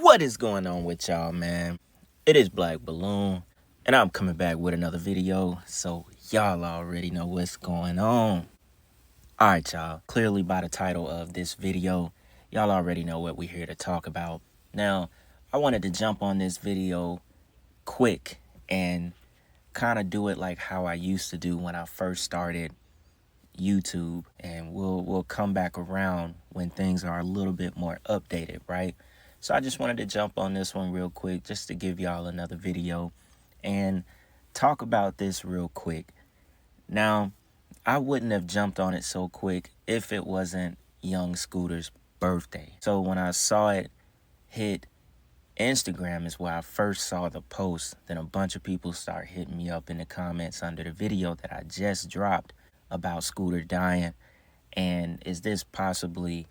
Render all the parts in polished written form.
What is going on with y'all, man? It is Black Balloon, and I'm coming back with another video, so y'all already know what's going on. Alright, y'all. Clearly by the title of this video, y'all already know what we're here to talk about. Now, I wanted to jump on this video quick and kind of do it like how I used to do when I first started YouTube, and we'll come back around when things are a little bit more updated, right? So I just wanted to jump on this one real quick just to give y'all another video and talk about this real quick. Now, I wouldn't have jumped on it so quick if it wasn't young Scooter's birthday. So when I saw it hit Instagram is where I first saw the post. Then a bunch of people start hitting me up in the comments under the video that I just dropped about Scooter dying, and is this possibly,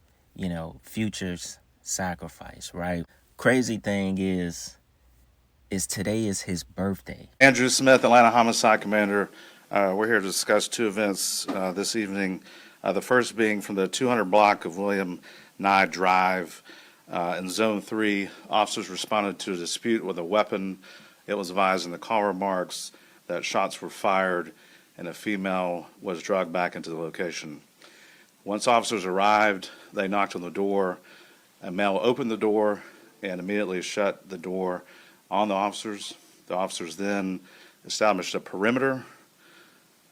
Future's sacrifice, right? Crazy thing is today is his birthday. Andrew Smith, Atlanta Homicide Commander. We're here to discuss two events this evening. The first being from the 200 block of William Nye Drive. In Zone 3, officers responded to a dispute with a weapon. It was advised in the call remarks that shots were fired and a female was dragged back into the location. Once officers arrived, they knocked on the door. A male opened the door and immediately shut the door on the officers. The officers then established a perimeter.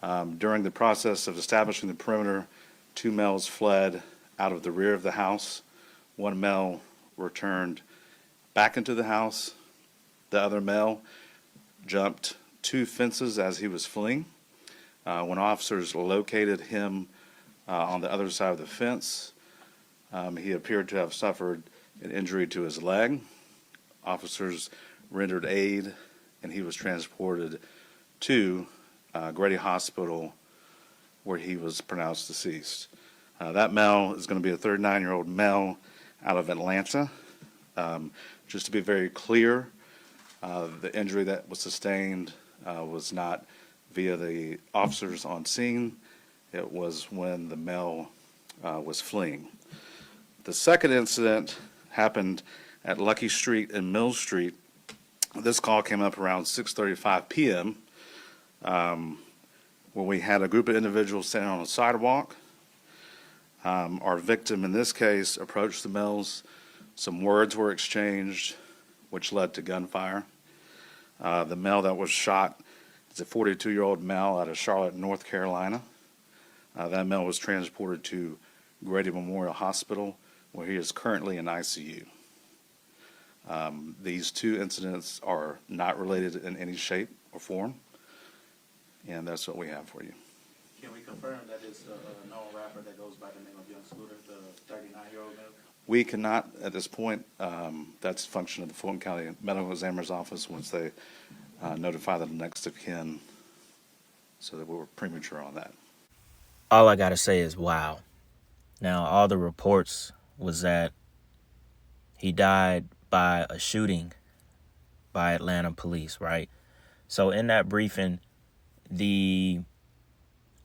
During the process of establishing the perimeter, two males fled out of the rear of the house. One male returned back into the house. The other male jumped two fences as he was fleeing. When officers located him on the other side of the fence, he appeared to have suffered an injury to his leg. Officers rendered aid, and he was transported to Grady Hospital, where he was pronounced deceased. That male is going to be a 39-year-old male out of Atlanta. Just to be very clear, the injury that was sustained was not via the officers on scene. It was when the male was fleeing. The second incident happened at Lucky Street and Mill Street. This call came up around 6:35 p.m. Where we had a group of individuals standing on a sidewalk. Our victim in this case approached the males. Some words were exchanged, which led to gunfire. The male that was shot is a 42-year-old male out of Charlotte, North Carolina. That male was transported to Grady Memorial Hospital, where he is currently in ICU. These two incidents are not related in any shape or form, and that's what we have for you. Can we confirm that it's a known rapper that goes by the name of Young Scooter, the 39-year-old male? We cannot at this point. That's a function of the Fulton County Medical Examiner's Office once they notify the next of kin, so that we were premature on that. All I gotta say is wow. Now, all the reports was that he died by a shooting by Atlanta police, right? So in that briefing, the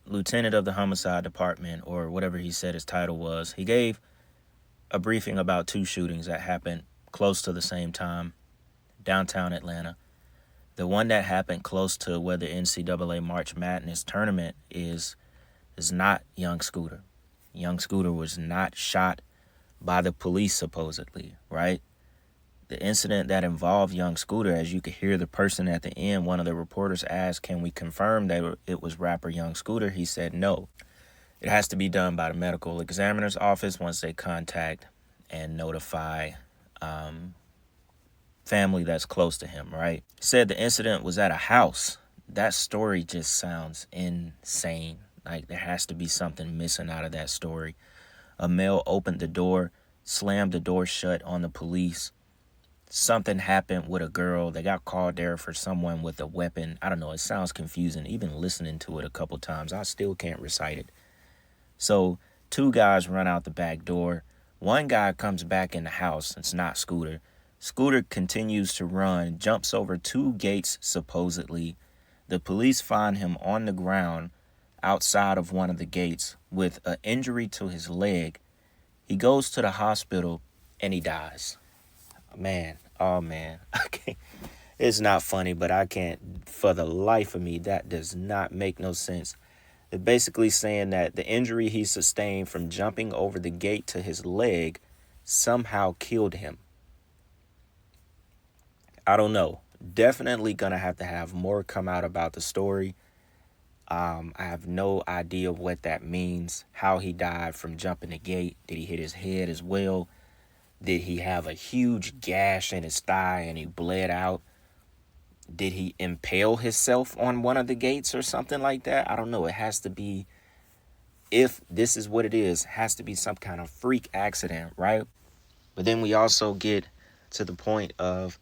lieutenant of the homicide department, or whatever he said his title was, he gave a briefing about two shootings that happened close to the same time downtown Atlanta. The one that happened close to where the NCAA March Madness tournament is not Young Scooter. Young Scooter was not shot by the police, supposedly, right? The incident that involved Young Scooter, as you could hear the person at the end, one of the reporters asked, can we confirm that it was rapper Young Scooter? He said no. It has to be done by the medical examiner's office once they contact and notify family that's close to him, right? Said the incident was at a house. That story just sounds insane. Like, there has to be something missing out of that story. A male opened the door, slammed the door shut on the police. Something happened with a girl. They got called there for someone with a weapon. I don't know. It sounds confusing. Even listening to it a couple times, I still can't recite it. So two guys run out the back door. One guy comes back in the house. It's not Scooter. Scooter continues to run, jumps over two gates, supposedly. The police find him on the ground outside of one of the gates with an injury to his leg. He goes to the hospital and he dies. Man, oh man, I can't. It's not funny, but I can't, for the life of me, that does not make no sense. They're basically saying that the injury he sustained from jumping over the gate to his leg somehow killed him. I don't know. Definitely gonna have more come out about the story. I have no idea what that means. How he died from jumping the gate. Did he hit his head as well? Did he have a huge gash in his thigh and he bled out? Did he impale himself on one of the gates or something like that? I don't know. It has to be, if this is what it is, has to be some kind of freak accident, right? But then we also get to the point of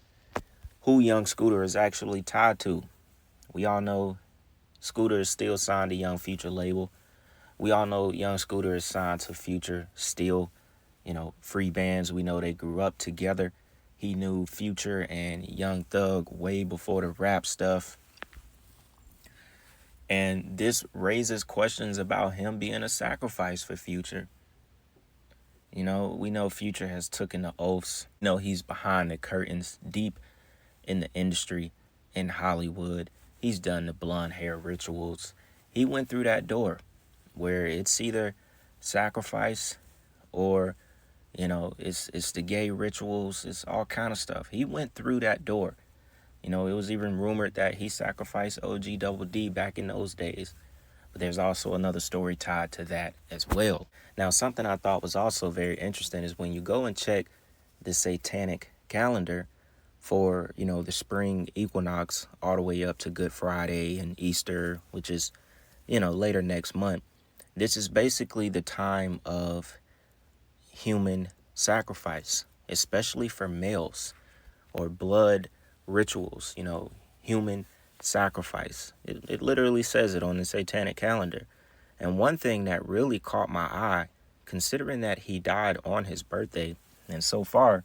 who Young Scooter is actually tied to. We all know Scooter is still signed to Young Future label. We all know Young Scooter is signed to Future still. You know, free bands. We know they grew up together. He knew Future and Young Thug way before the rap stuff. And this raises questions about him being a sacrifice for Future. You know, we know Future has taken the oaths. You know, he's behind the curtains, deep in the industry, in Hollywood. He's done the blonde hair rituals. He went through that door where it's either sacrifice or, you know, it's the gay rituals. It's all kind of stuff. He went through that door. You know, it was even rumored that he sacrificed OG Double D back in those days. But there's also another story tied to that as well. Now, something I thought was also very interesting is when you go and check the Satanic calendar for, you know, the spring equinox all the way up to Good Friday and Easter, which is, you know, later next month. This is basically the time of human sacrifice, especially for males, or blood rituals, you know, human sacrifice. It literally says it on the Satanic calendar. And one thing that really caught my eye, considering that he died on his birthday, and so far,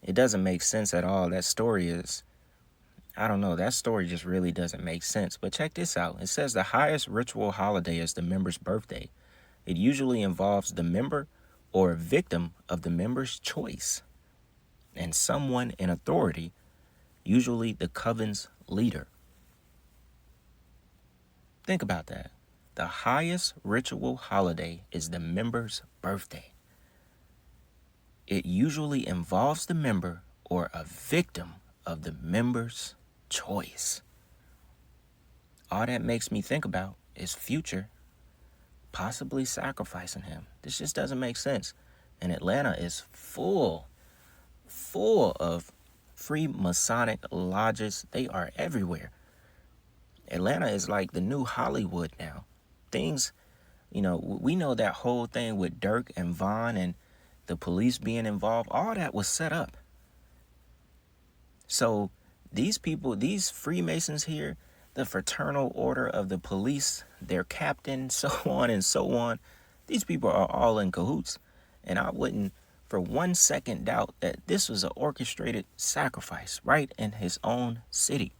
it doesn't make sense at all. That story is, I don't know, that story just really doesn't make sense. But check this out. It says the highest ritual holiday is the member's birthday. It usually involves the member or a victim of the member's choice and someone in authority, usually the coven's leader. Think about that. The highest ritual holiday is the member's birthday. It usually involves the member or a victim of the member's choice. All that makes me think about is Future possibly sacrificing him. This just doesn't make sense. And Atlanta is full of free Masonic lodges. They are everywhere. Atlanta is like the new Hollywood now. Things, you know, we know that whole thing with Dirk and Vaughn and the police being involved, all that was set up. So these people, these Freemasons here, the Fraternal Order of the Police, their captain, so on and so on, these people are all in cahoots. And I wouldn't for 1 second doubt that this was an orchestrated sacrifice right in his own city.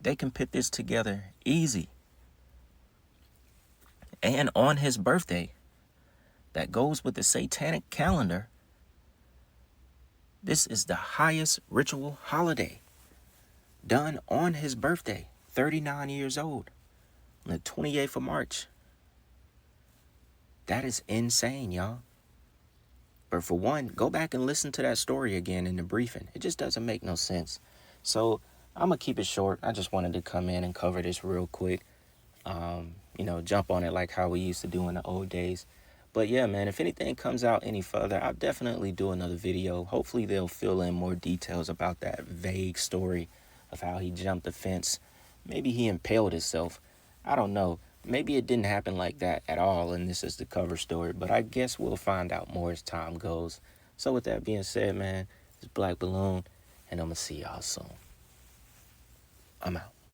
They can put this together easy. And on his birthday, that goes with the Satanic calendar, this is the highest ritual holiday done on his birthday, 39 years old, on the 28th of March. That is insane, y'all. But for one, go back and listen to that story again in the briefing. It just doesn't make no sense. So I'm going to keep it short. I just wanted to come in and cover this real quick. You know, jump on it like how we used to do in the old days. But yeah, man, if anything comes out any further, I'll definitely do another video. Hopefully they'll fill in more details about that vague story of how he jumped the fence. Maybe he impaled himself. I don't know. Maybe it didn't happen like that at all, and this is the cover story. But I guess we'll find out more as time goes. So with that being said, man, it's Black Balloon, and I'm going to see y'all soon. I'm out.